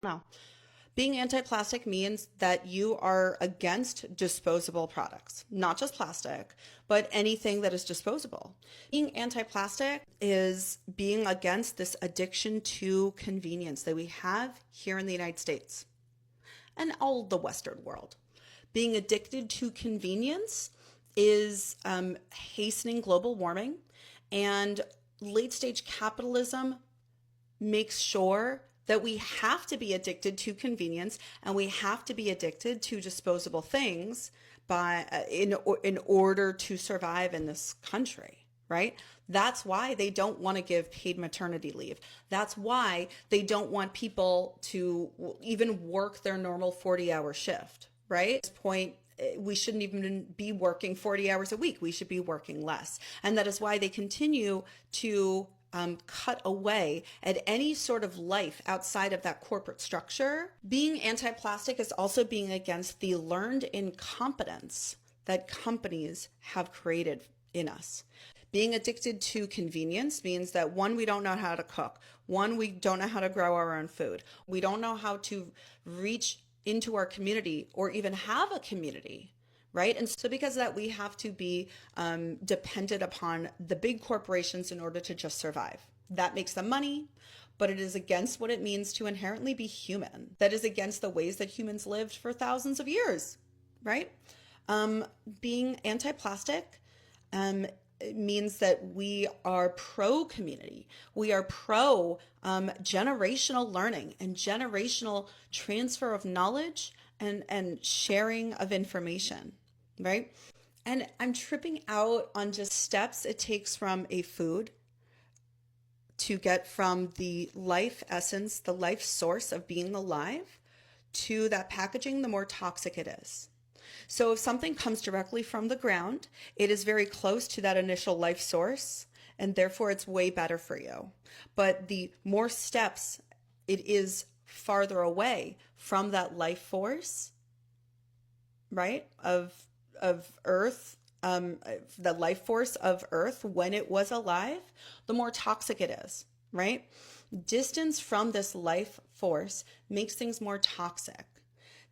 No. Being anti-plastic means that you are against disposable products, not just plastic, but anything that is disposable. Being anti-plastic is being against this addiction to convenience that we have here in the United States and all the Western world. Being addicted to convenience is hastening global warming, and late stage capitalism makes sure that we have to be addicted to convenience and we have to be addicted to disposable things in order to survive in this country, right? That's why they don't want to give paid maternity leave. That's why they don't want people to even work their normal 40-hour shift, right? At this point, we shouldn't even be working 40 hours a week. We should be working less. And that is why they continue to cut away at any sort of life outside of that corporate structure. Being anti-plastic is also being against the learned incompetence that companies have created in us. Being addicted to convenience means that one, we don't know how to cook. One, we don't know how to grow our own food. We don't know how to reach into our community or even have a community. Right. And so because of that, we have to be dependent upon the big corporations in order to just survive. That makes them money, but it is against what it means to inherently be human. That is against the ways that humans lived for thousands of years. Right. Being anti-plastic means that we are pro community. We are pro generational learning and generational transfer of knowledge and sharing of information. Right? And I'm tripping out on just steps it takes from a food to get from the life essence, the life source of being alive, to that packaging, the more toxic it is. So if something comes directly from the ground, it is very close to that initial life source, and therefore it's way better for you. But the more steps it is farther away from that life force, right, of Earth, the life force of Earth when it was alive, the more toxic it is, right? Distance from this life force makes things more toxic.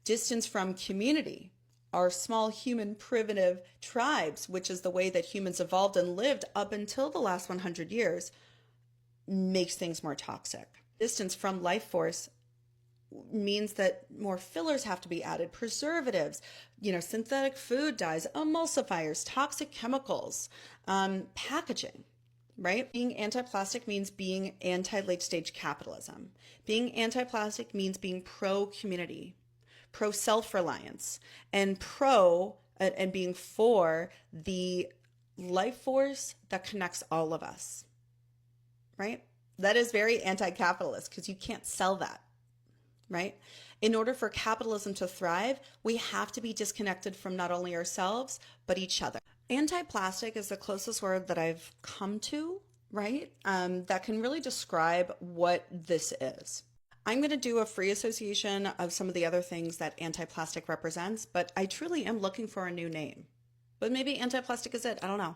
Distance from community, our small human primitive tribes, which is the way that humans evolved and lived up until the last 100 years, makes things more toxic. Distance from life force means that more fillers have to be added, preservatives, synthetic food dyes, emulsifiers, toxic chemicals, packaging, right? Being anti-plastic means being anti-late stage capitalism. Being anti-plastic means being pro-community, pro-self-reliance, and and being for the life force that connects all of us, right? That is very anti-capitalist because you can't sell that. Right? In order for capitalism to thrive, we have to be disconnected from not only ourselves, but each other. Anti-plastic is the closest word that I've come to, right? That can really describe what this is. I'm going to do a free association of some of the other things that anti-plastic represents, but I truly am looking for a new name. But maybe anti-plastic is it. I don't know.